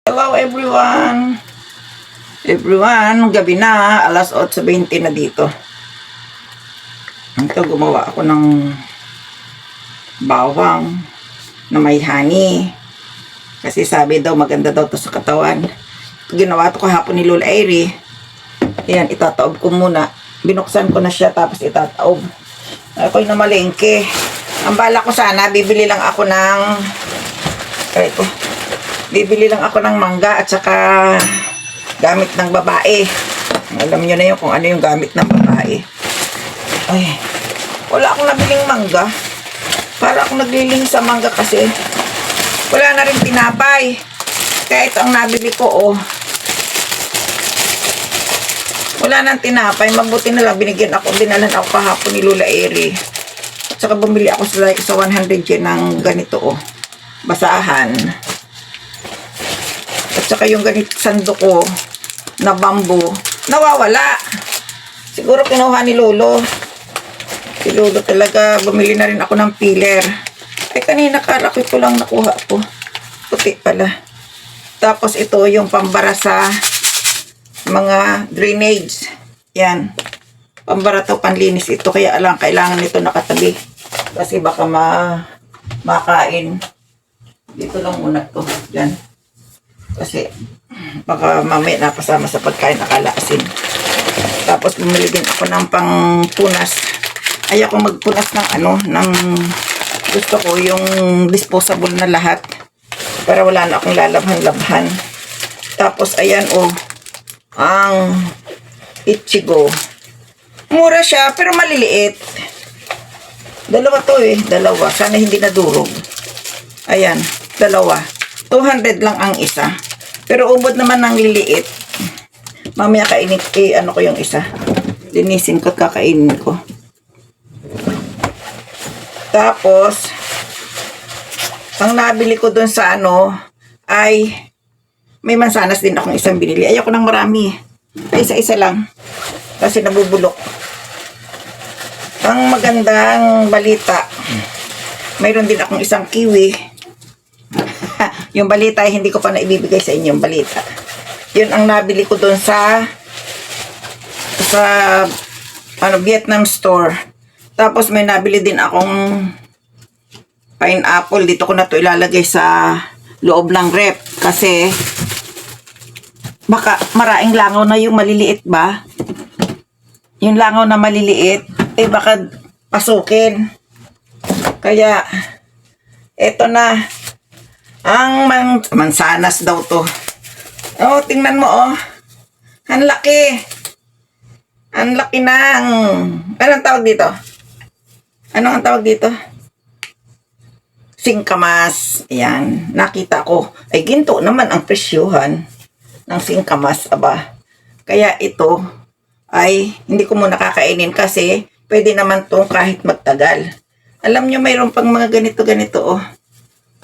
Hello everyone! Gabi na, alas 8:20 na dito. Ito, gumawa ako ng bawang na may honey. Kasi sabi daw, maganda daw to sa katawan. Ginawa to kahapon ni Lola Airy. Ayan, itataob ko muna. Binuksan ko na siya, tapos itataob. Ako'y namalengke. Ang bala ko sana, bibili lang ako ng... Bibili lang ako ng mangga at saka gamit ng babae. Alam nyo na yun kung ano yung gamit ng babae. Ay, wala akong nabiling mangga. Para akong nagliling sa mangga kasi wala na rin tinapay. Kaya ito ang nabili ko, oh. Wala nang tinapay. Mabuti na lang binigyan ako. Dinalan ako kahapon ni Lola Airy. At saka bumili ako sa 100 yen ng ganito, oh. Basahan. At saka yung ganito sando ko na bamboo, nawawala. Siguro kinuha ni Lolo. Si Lolo talaga, bumili na rin ako ng peeler. Ay, kanina kalaki ko lang nakuha ko. Puti pala. Tapos ito yung pambara sa mga drainage. Yan. Pambara to, panlinis ito. Kaya lang, kailangan nito nakatabi. Kasi baka makain. Dito lang muna to. Yan. Kasi baka mamaya napasama sa pagkain akala asin. Tapos bumili din ako ng pangpunas. Ayoko magpunas ng gusto ko yung disposable na lahat para wala na akong lalabhan-labhan. Tapos ayan, oh, ang Ichigo. Mura siya pero maliliit. Dalawa to, dalawa. Sana hindi nadurog. Ayan, dalawa. 200 lang ang isa. Pero ubod naman ng liliit. Mamaya kainit, ano ko yung isa. Linisin ko at kakainin ko. Tapos, ang nabili ko dun sa ay may mansanas din akong isang binili. Ayoko ng marami. Isa-isa lang. Kasi nabubulok. Ang magandang balita, mayroon din akong isang kiwi. Yung balita ay hindi ko pa naibibigay sa inyo yung balita. Yun ang nabili ko doon sa Vietnam store. Tapos may nabili din akong pineapple. Dito ko na to ilalagay sa loob ng rep kasi baka maraing langaw na yung maliliit ba? Yung langaw na maliliit baka pasukin. Kaya eto na. Ang mansanas daw to. Oh, tingnan mo, oh. Ang laki. Ang laki ng... Anong tawag dito? Ano ang tawag dito? Singkamas. Ayan. Nakita ko. Ay, ginto naman ang presyuhan ng singkamas. Aba. Kaya ito ay hindi ko muna kakainin kasi pwede naman to kahit magtagal. Alam nyo, mayroon pang mga ganito-ganito, oh.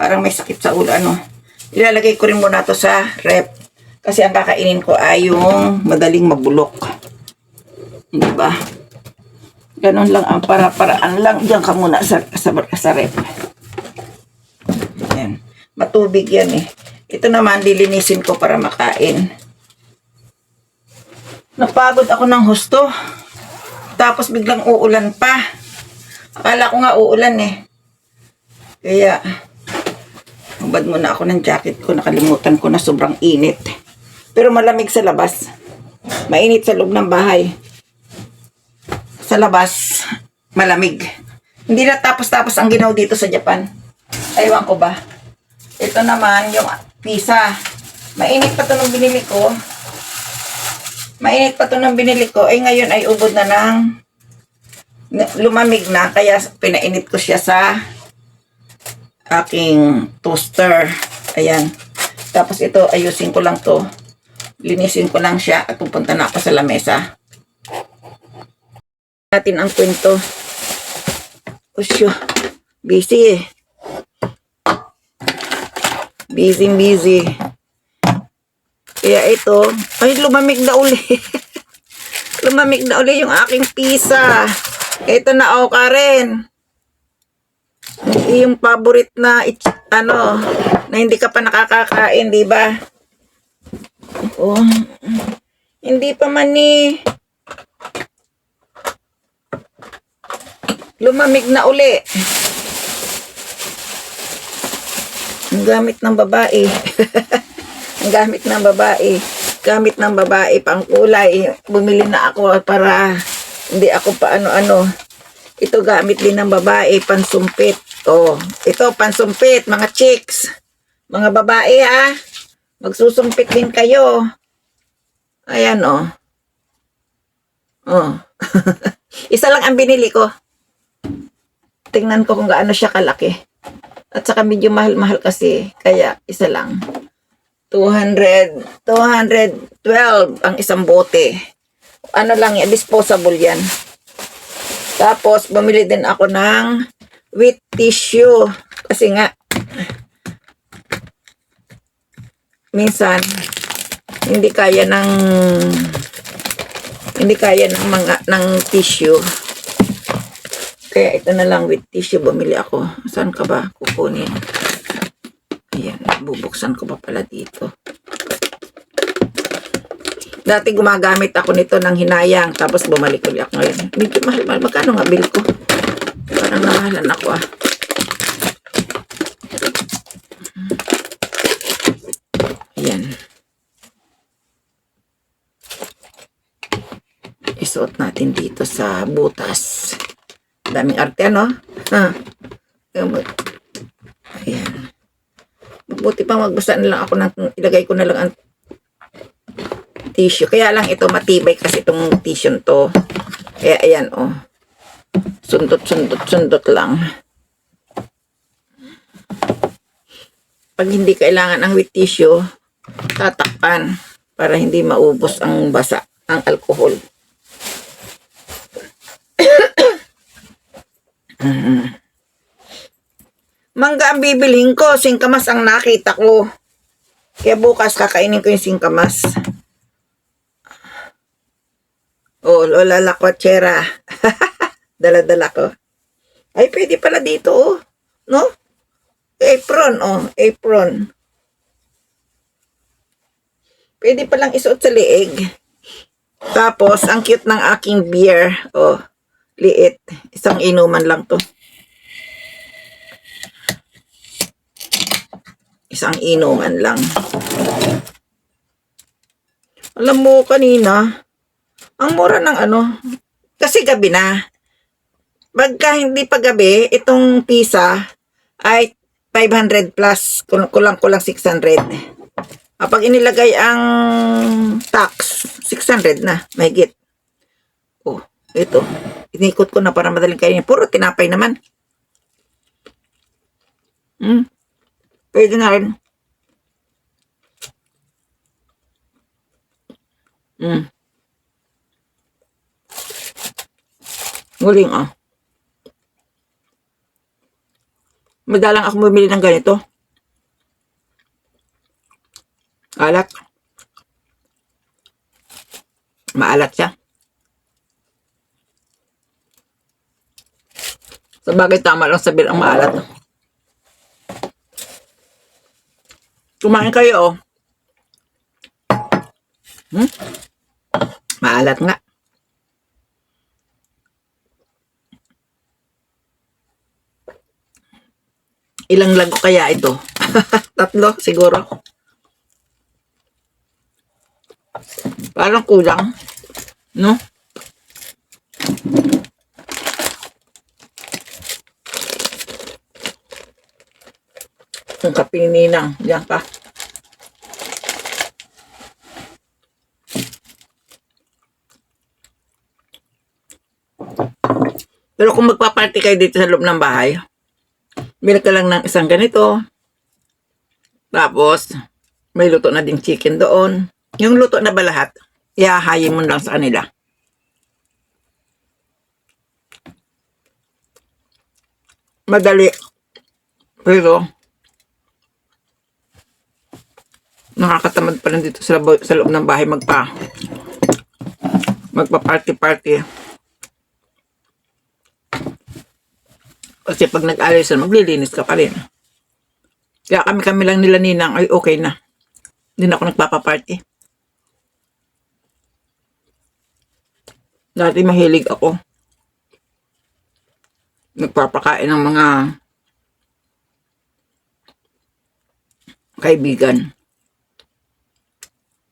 Parang may sakit sa ulo, Ilalagay ko rin muna to sa rep. Kasi ang kakainin ko ay yung madaling mabulok. Hindi ba? Ganon lang ang para-paraan lang. Diyan ka muna sa rep. Ayan. Matubig yan Ito naman, dilinisin ko para makain. Napagod ako ng husto. Tapos biglang uulan pa. Akala ko nga uulan Kaya... Hubad muna ako ng jacket ko. Nakalimutan ko na sobrang init. Pero malamig sa labas. Mainit sa loob ng bahay. Sa labas, malamig. Hindi na tapos-tapos ang ginaw dito sa Japan. Aywan ko ba. Ito naman yung pizza. Mainit pa ito nung binili ko. Ngayon ay ubod na ng lumamig na. Kaya pinainit ko siya sa aking toaster. Ayan. Tapos ito, ayusin ko lang to. Linisin ko lang siya at pupunta na ako sa lamesa. Natin ang kwento. Usyo. Busy Busy. Kaya ito, ay lumamig na uli. Lumamig na uli yung aking pizza. Ito na, Karen. Yung favorite na na hindi ka pa nakakakain, di ba? Oh, hindi pa man ni lumamig na uli. Ang gamit ng babae. Ang gamit ng babae. Gamit ng babae pang kulay. Bumili na ako para hindi ako pa ano-ano. Ito gamit din ng babae, pansumpit. Oh, ito pansumpit, mga chicks. Mga babae ha. Magsusumpit din kayo. Ayan oh. Oh. Isa lang ang binili ko. Tingnan ko kung gaano siya kalaki. At saka medyo mahal-mahal kasi. Kaya isa lang. 212 ang isang bote. Ano lang yan, disposable yan. Tapos, bumili din ako ng wet tissue. Kasi nga, minsan, hindi kaya ng tissue. Kaya ito na lang with tissue bumili ako. Saan ka ba kukunin? Ayan, bubuksan ko pa pala dito. Dati gumagamit ako nito ng hinayang. Tapos bumalik ulit ako ngayon. Medyo mahal. Magkano nga bill ko? Parang namahalan ako ah. Ayan. Isuot natin dito sa butas. Daming arte, ano? Ha? Ayan. Buti pa magbasa na lang ako ng, ilagay ko na lang ang tissue. Kaya lang ito matibay kasi itong tissue to. Kaya ayan, oh. Sundot lang. Pag hindi kailangan ng wet tissue, tatakpan para hindi maubos ang basa, ang alcohol. Mangga ang bibilhin ko, singkamas ang nakita ko. Kaya bukas kakainin ko yung singkamas. Oh, lola la kwatsera. Dala-dala ko. Ay, pwede pala dito, oh. No? Apron, oh. Apron. Pwede palang isuot sa liig. Tapos, ang cute ng aking beer. Oh, liit. Isang inuman lang to. Isang inuman lang. Alam mo, kanina, ang mura ng ano, kasi gabi na. Pagka hindi pa gabi, itong pizza ay 500 plus, kulang-kulang 600. Kapag inilagay ang tax, 600 na, mahigit. Oh, ito. Inikot ko na para madaling kainin. Puro tinapay naman. Pwede na rin. Muling, ah. Madalang ako bumili ng ganito. Alat. Maalat siya. Sa bagay, tama lang sabihin ang maalat. Kumain kayo, oh. Maalat nga. Ilang lago kaya ito? 3 siguro. Parang kulang. No? Ang kapininang. Diyan ka. Pero kung magpa-party kayo dito sa loob ng bahay, bili ka lang ng isang ganito. Tapos, may luto na ding chicken doon. Yung luto na ba lahat, ihahayin mo lang sa kanila. Madali. Pero, nakakatamad pa rin dito sa loob ng bahay magpa-party-party. Kasi pag nag-alis na, maglilinis ka pa rin. Kaya kami lang nila ninang ay okay na. Hindi na ako nagpapaparty. Dati mahilig ako. Nagpapakain ng mga kaibigan.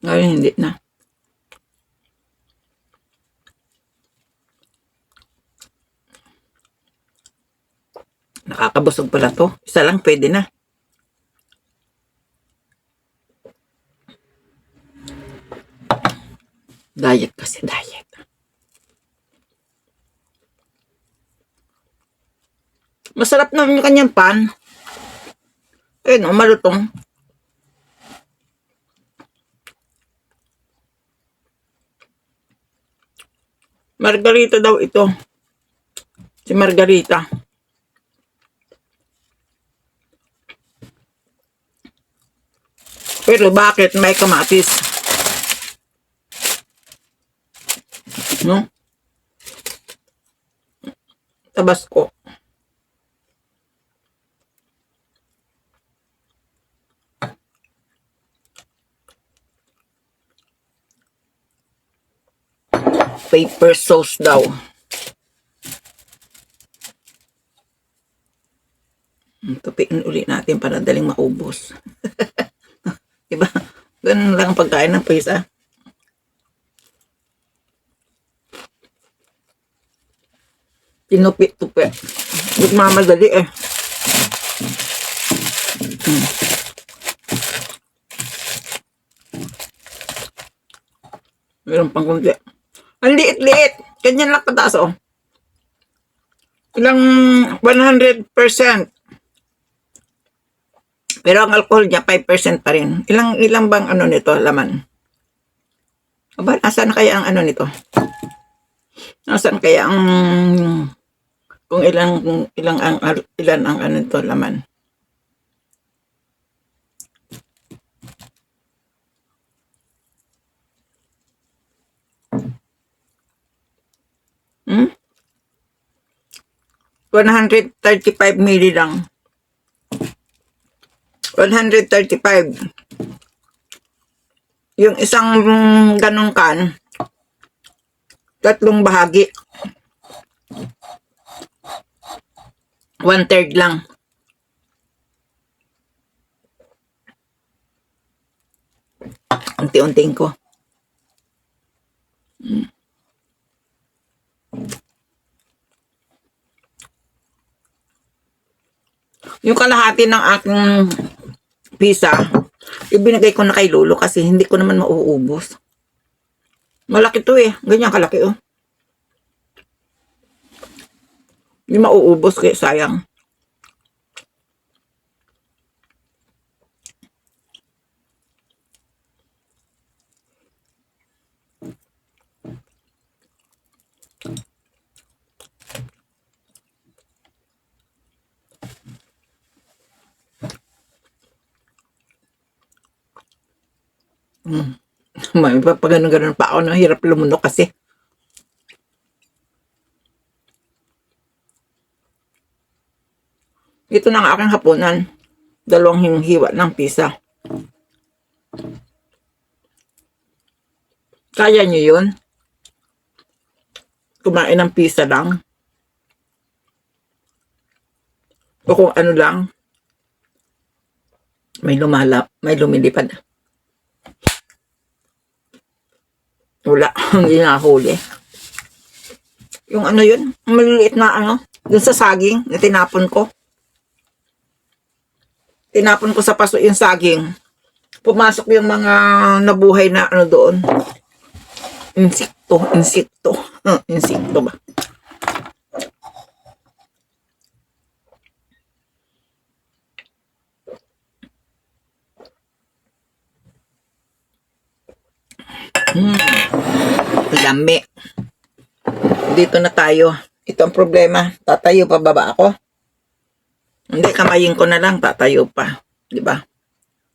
Ngayon hindi na. Nakakabusog pala to. Isa lang pwede na. Diet kasi, diet. Masarap naman yung kanyang pan. Ayun, malutong. Margarita daw ito. Si Margarita. Pero bakit may kamatis? No? Tabasco. Paper sauce daw. Tupiin ulit natin para daling maubos. Diba? Ganun lang ang pagkain ng pisa. Tinupi-tupi. Nagmamadali eh. Meron pang kunti. Ang liit-liit. Ganyan lang kataas oh. Ilang 100%. Pero ang alcohol niya 5% pa rin. Ilang bang ano nito, laman? Aba, nasaan kaya ang ano nito? Nasaan kaya ang kung ilan ang ano nito, laman? Hmm? 135 ml lang. 135. Yung isang ganong kan, 3 bahagi. 1/3 lang. Unti-untiin ko. Yung kalahati ng aking pizza, ibinigay ko na kay Lolo kasi hindi ko naman mauubos. Malaki to eh. Ganyan kalaki oh. Hindi mauubos kaya sayang. May pag ganun pa ako, hirap lumunok kasi. Ito na ang aking hapunan. 2 hiwa ng pizza. Kaya nyo yun? Kumain ng pizza lang? O kung ano lang? May lumilipad. Wala, hindi nakahuli. Yung ano yun, maliliit na ano, dun sa saging na tinapon ko. Tinapon ko sa paso yung saging. Pumasok yung mga nabuhay na ano doon. Insekto. Insekto ba? Lami. Dito na tayo. Ito ang problema. Tatayo pa baba ako? Hindi, kamayin ko na lang. Tatayo pa. Diba?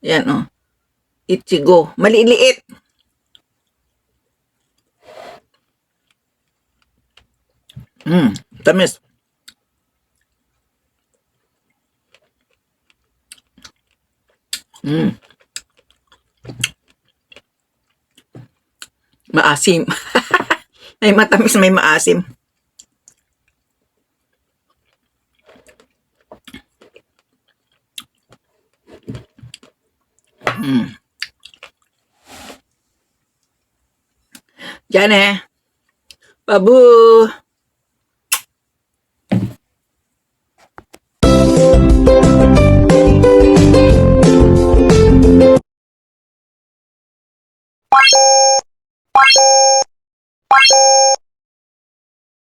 Yan oh. Ichigo. Maliliit. Tamis. Maasim. May matamis, may maasim. Diyan eh. Babu.